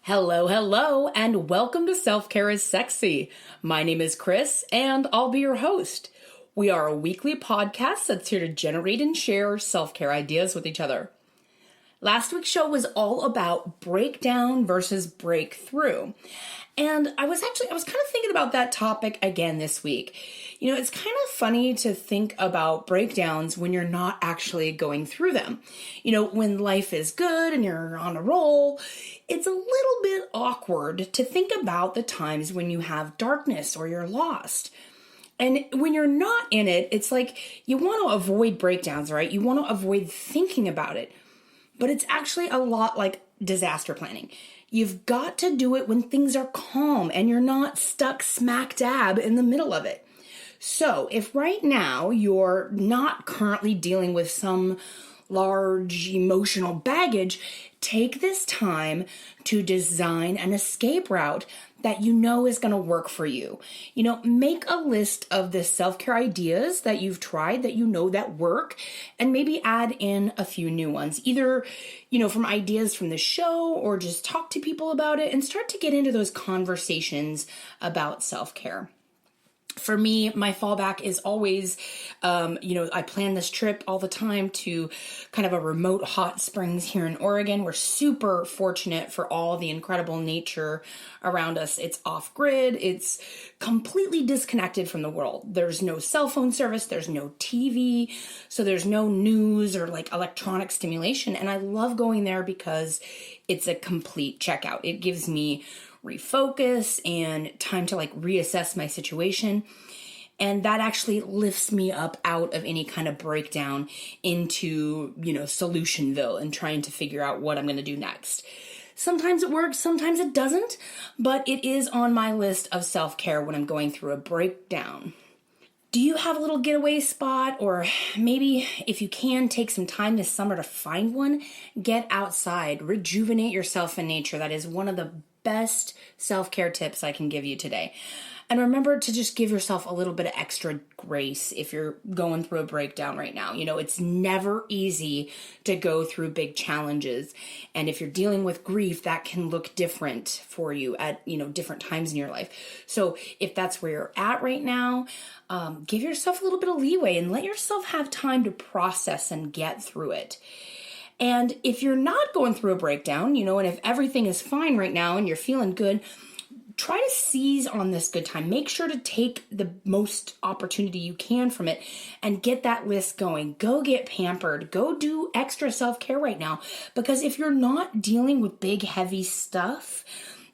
Hello, hello, and welcome to Self-Care is Sexy. My name is Chris, and I'll be your host. We are a weekly podcast that's here to generate and share self-care ideas with each other. Last week's show was all about breakdown versus breakthrough. And I was kind of thinking about that topic again this week. You know, it's kind of funny to think about breakdowns when you're not actually going through them. You know, when life is good and you're on a roll, it's a little bit awkward to think about the times when you have darkness or you're lost. And when you're not in it, it's like you want to avoid breakdowns, right? You want to avoid thinking about it. But it's actually a lot like disaster planning. You've got to do it when things are calm and you're not stuck smack dab in the middle of it. So if right now you're not currently dealing with some large emotional baggage, take this time to design an escape route that you know is going to work for you. You know, make a list of the self-care ideas that you've tried that you know that work, and maybe add in a few new ones, either, you know, from ideas from the show or just talk to people about it and start to get into those conversations about self-care. For me, my fallback is always, I plan this trip all the time to kind of a remote hot springs here in Oregon. We're super fortunate for all the incredible nature around us. It's off-grid. It's completely disconnected from the world. There's no cell phone service. There's no TV. So there's no news or like electronic stimulation. And I love going there because it's a complete checkout. It gives me refocus and time to like reassess my situation. And that actually lifts me up out of any kind of breakdown into, Solutionville and trying to figure out what I'm going to do next. Sometimes it works, sometimes it doesn't, but it is on my list of self-care when I'm going through a breakdown. Do you have a little getaway spot, or maybe if you can take some time this summer to find one? Get outside, rejuvenate yourself in nature. That is one of the best self-care tips I can give you today. And remember to just give yourself a little bit of extra grace if you're going through a breakdown right now. You know, it's never easy to go through big challenges. And if you're dealing with grief, that can look different for you at, different times in your life. So if that's where you're at right now, give yourself a little bit of leeway and let yourself have time to process and get through it. And if you're not going through a breakdown, and if everything is fine right now and you're feeling good, try to seize on this good time. Make sure to take the most opportunity you can from it and get that list going. Go get pampered. Go do extra self-care right now. Because if you're not dealing with big, heavy stuff,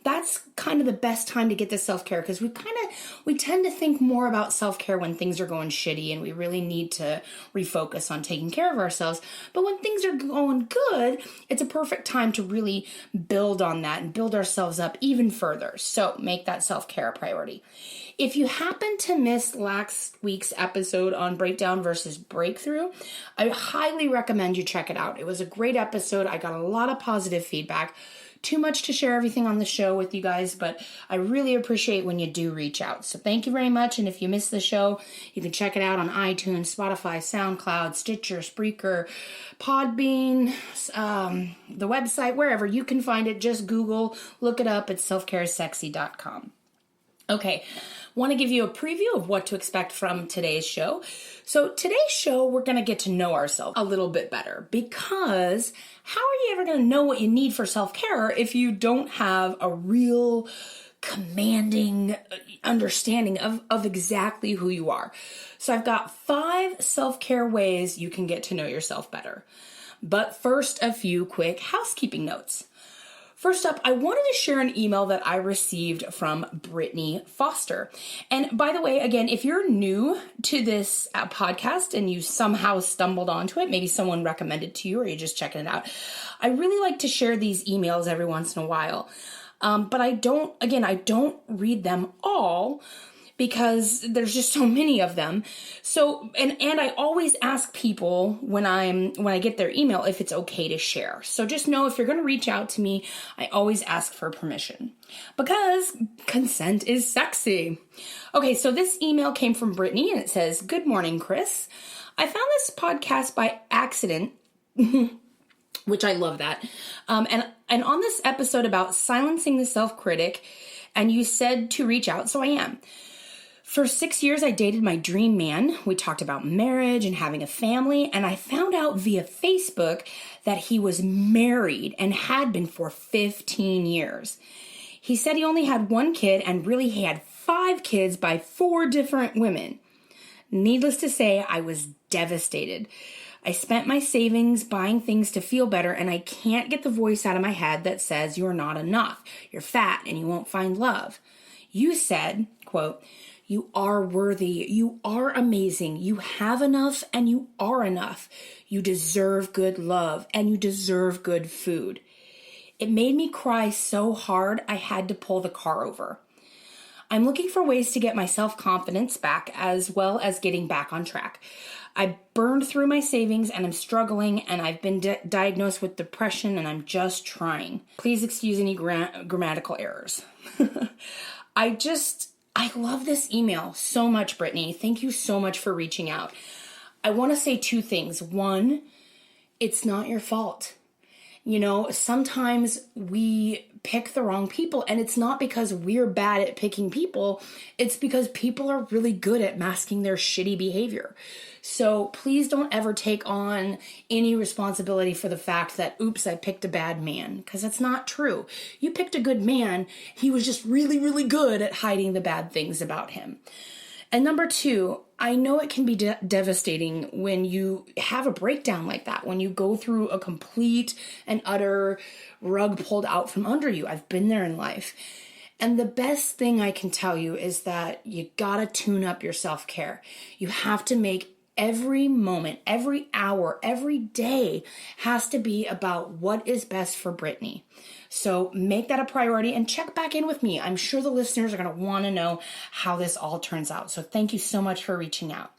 that's kind of the best time to get this self-care, because we tend to think more about self-care when things are going shitty and we really need to refocus on taking care of ourselves. But when things are going good, it's a perfect time to really build on that and build ourselves up even further. So make that self-care a priority. If you happen to miss last week's episode on breakdown versus breakthrough, I highly recommend you check it out. It was a great episode. I got a lot of positive feedback. Too much to share everything on the show with you guys, but I really appreciate when you do reach out. So thank you very much. And if you missed the show, you can check it out on iTunes, Spotify, SoundCloud, Stitcher, Spreaker, Podbean, the website, wherever you can find it. Just Google, look it up at selfcaresexy.com. Okay, want to give you a preview of what to expect from today's show. So today's show, we're going to get to know ourselves a little bit better, because how are you ever going to know what you need for self-care if you don't have a real commanding understanding of exactly who you are? So I've got 5 self-care ways you can get to know yourself better. But first, a few quick housekeeping notes. First up, I wanted to share an email that I received from Brittany Foster. And by the way, again, if you're new to this podcast and you somehow stumbled onto it, maybe someone recommended to you or you're just checking it out, I really like to share these emails every once in a while. But I don't read them all, because there's just so many of them. So, and I always ask people when I get their email if it's okay to share. So just know, if you're going to reach out to me, I always ask for permission, because consent is sexy. Okay, so this email came from Brittany, and it says, "Good morning, Chris. I found this podcast by accident which I love that. And on this episode about silencing the self-critic, and you said to reach out, so I am. For 6 years, I dated my dream man. We talked about marriage and having a family, and I found out via Facebook that he was married and had been for 15 years. He said he only had one kid, and really he had 5 kids by 4 different women. Needless to say, I was devastated. I spent my savings buying things to feel better, and I can't get the voice out of my head that says you're not enough, you're fat, and you won't find love. You said, quote, "You are worthy, you are amazing, you have enough, and you are enough. You deserve good love, and you deserve good food." It made me cry so hard I had to pull the car over. I'm looking for ways to get my self-confidence back as well as getting back on track. I burned through my savings and I'm struggling, and I've been diagnosed with depression, and I'm just trying. Please excuse any grammatical errors. I love this email so much, Brittany. Thank you so much for reaching out. I want to say 2 things. 1, it's not your fault. You know, sometimes we pick the wrong people, and it's not because we're bad at picking people. It's because people are really good at masking their shitty behavior. So please don't ever take on any responsibility for the fact that, oops, I picked a bad man, because that's not true. You picked a good man. He was just really, really good at hiding the bad things about him. And number 2, I know it can be devastating when you have a breakdown like that, when you go through a complete and utter rug pulled out from under you. I've been there in life. And the best thing I can tell you is that you gotta tune up your self-care. You have to make every moment, every hour, every day has to be about what is best for Brittany. So make that a priority and check back in with me. I'm sure the listeners are going to want to know how this all turns out. So thank you so much for reaching out.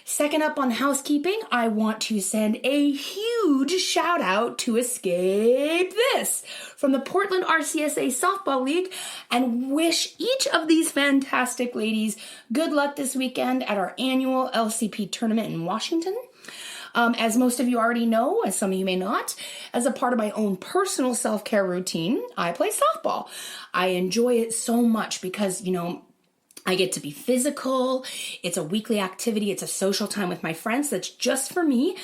Second up on housekeeping, I want to send a huge shout out to Escape This from the Portland RCSA Softball League, and wish each of these fantastic ladies good luck this weekend at our annual LCP tournament in Washington. As most of you already know, as some of you may not, as a part of my own personal self-care routine, I play softball. I enjoy it so much because, you know, I get to be physical. It's a weekly activity. It's a social time with my friends that's just for me.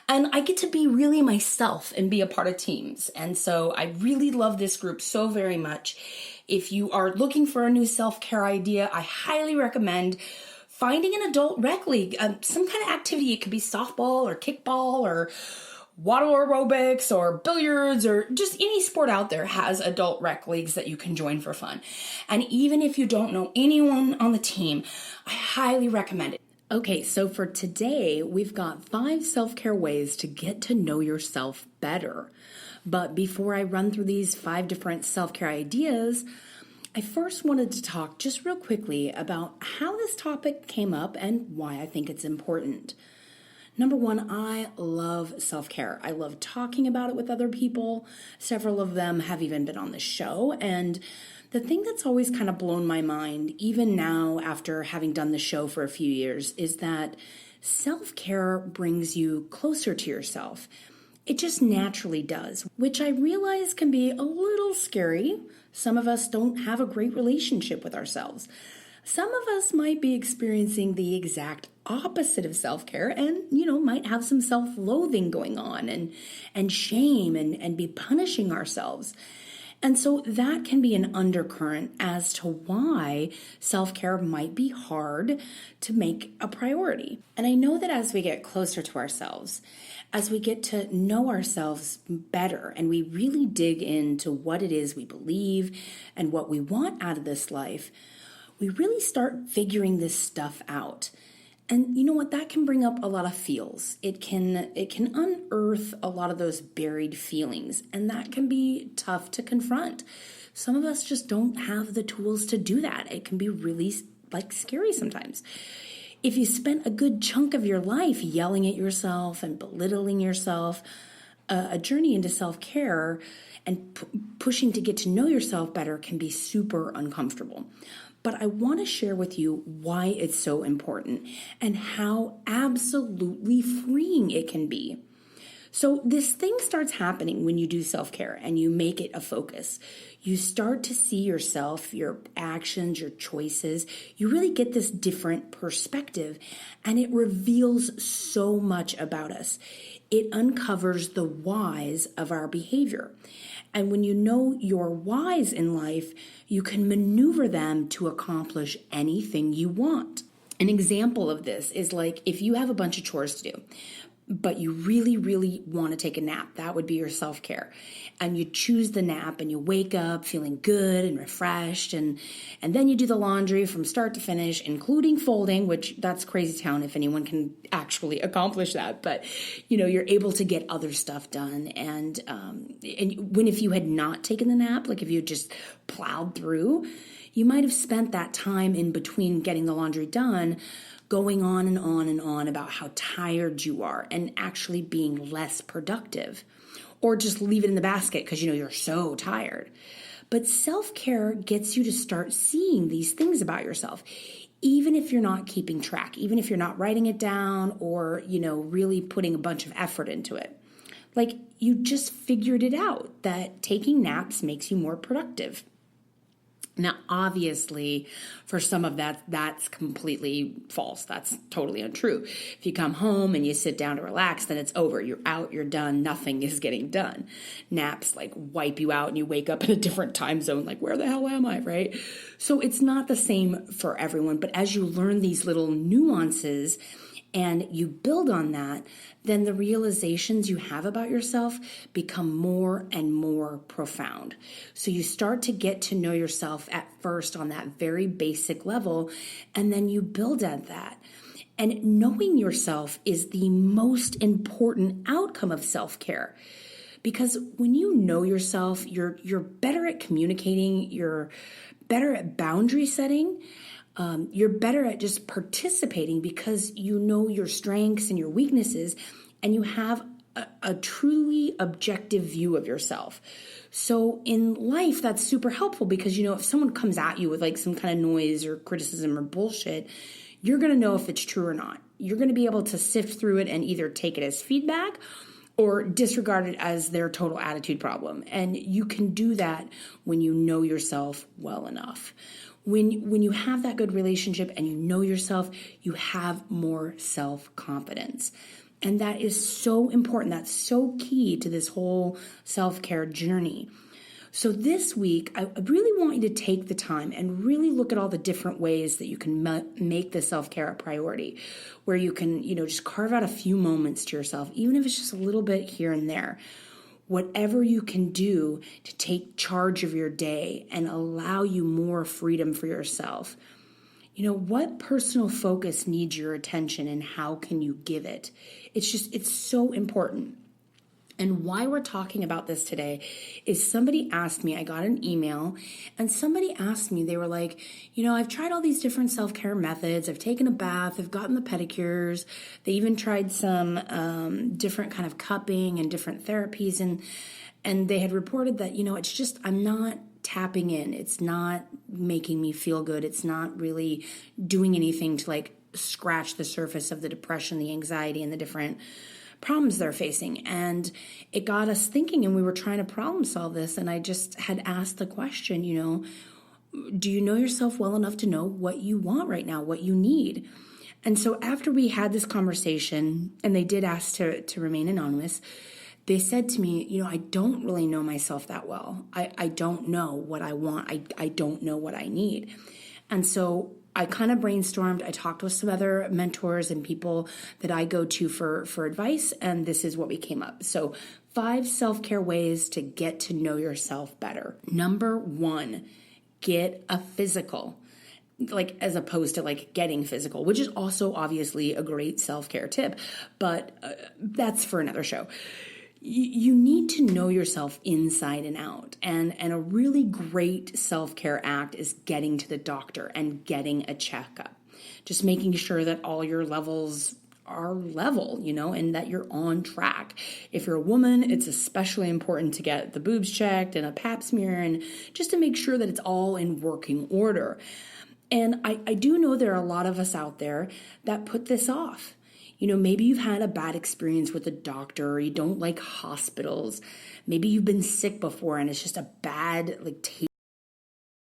And I get to be really myself and be a part of teams. And so I really love this group so very much. If you are looking for a new self-care idea, I highly recommend finding an adult rec league, some kind of activity. It could be softball or kickball or water aerobics or billiards, or just any sport out there has adult rec leagues that you can join for fun. And even if you don't know anyone on the team, I highly recommend it. Okay, so for today, we've got 5 self-care ways to get to know yourself better. But before I run through these 5 different self-care ideas, I first wanted to talk just real quickly about how this topic came up and why I think it's important. Number 1, I love self-care. I love talking about it with other people. Several of them have even been on the show. And the thing that's always kind of blown my mind, even now after having done the show for a few years, is that self-care brings you closer to yourself. It just naturally does, which I realize can be a little scary. Some of us don't have a great relationship with ourselves. Some of us might be experiencing the exact opposite of self-care and, might have some self-loathing going on and shame and be punishing ourselves. And so that can be an undercurrent as to why self-care might be hard to make a priority. And I know that as we get closer to ourselves, as we get to know ourselves better and we really dig into what it is we believe and what we want out of this life, we really start figuring this stuff out. And you know what? That can bring up a lot of feels. It can unearth a lot of those buried feelings, and that can be tough to confront. Some of us just don't have the tools to do that. It can be really scary sometimes. If you spent a good chunk of your life yelling at yourself and belittling yourself, a journey into self-care and pushing to get to know yourself better can be super uncomfortable. But I want to share with you why it's so important and how absolutely freeing it can be. So this thing starts happening when you do self-care and you make it a focus. You start to see yourself, your actions, your choices. You really get this different perspective, and it reveals so much about us. It uncovers the whys of our behavior. And when you know your whys in life, you can maneuver them to accomplish anything you want. An example of this is like if you have a bunch of chores to do, but you really, really want to take a nap. That would be your self-care. And you choose the nap and you wake up feeling good and refreshed. And then you do the laundry from start to finish, including folding, which that's crazy town if anyone can actually accomplish that. But, you're able to get other stuff done. And if you had not taken the nap, like if you just plowed through, you might have spent that time in between getting the laundry done going on and on and on about how tired you are and actually being less productive, or just leave it in the basket because you're so tired. But self-care gets you to start seeing these things about yourself, even if you're not keeping track, even if you're not writing it down or, really putting a bunch of effort into it. Like you just figured it out that taking naps makes you more productive. Now, obviously, for some of that's completely false. That's totally untrue. If you come home and you sit down to relax, then it's over. You're out, you're done, nothing is getting done. Naps like wipe you out and you wake up in a different time zone, like where the hell am I, right? So it's not the same for everyone, but as you learn these little nuances and you build on that, then the realizations you have about yourself become more and more profound. So you start to get to know yourself at first on that very basic level, and then you build at that. And knowing yourself is the most important outcome of self-care. Because when you know yourself, you're better at communicating, you're better at boundary setting, you're better at just participating because you know your strengths and your weaknesses, and you have a truly objective view of yourself. So in life, that's super helpful because, if someone comes at you with like some kind of noise or criticism or bullshit, you're going to know if it's true or not. You're going to be able to sift through it and either take it as feedback or disregard it as their total attitude problem. And you can do that when you know yourself well enough. When you have that good relationship and you know yourself, you have more self-confidence. And that is so important. That's so key to this whole self-care journey. So this week, I really want you to take the time and really look at all the different ways that you can make the self-care a priority, where you can, just carve out a few moments to yourself, even if it's just a little bit here and there. Whatever you can do to take charge of your day and allow you more freedom for yourself. What personal focus needs your attention and how can you give it? It's so important. And why we're talking about this today is somebody asked me, I got an email, and somebody asked me, they were like, I've tried all these different self-care methods. I've taken a bath, I've gotten the pedicures. They even tried some different kind of cupping and different therapies. And they had reported that, it's just, I'm not tapping in. It's not making me feel good. It's not really doing anything to like scratch the surface of the depression, the anxiety, and the different problems they're facing. And it got us thinking, and we were trying to problem solve this. And I just had asked the question, do you know yourself well enough to know what you want right now, what you need? And so after we had this conversation, and they did ask to remain anonymous, they said to me, I don't really know myself that well. I don't know what I want. I don't know what I need. And so I kind of brainstormed. I talked with some other mentors and people that I go to for advice, and this is what we came up. So 5 self-care ways to get to know yourself better. Number 1, get a physical, like as opposed to like getting physical, which is also obviously a great self-care tip, but that's for another show. You need to know yourself inside and out. And a really great self-care act is getting to the doctor and getting a checkup. Just making sure that all your levels are level, and that you're on track. If you're a woman, it's especially important to get the boobs checked and a pap smear, and just to make sure that it's all in working order. And I do know there are a lot of us out there that put this off. Maybe you've had a bad experience with a doctor, or you don't like hospitals. Maybe you've been sick before and it's just a bad, like, taste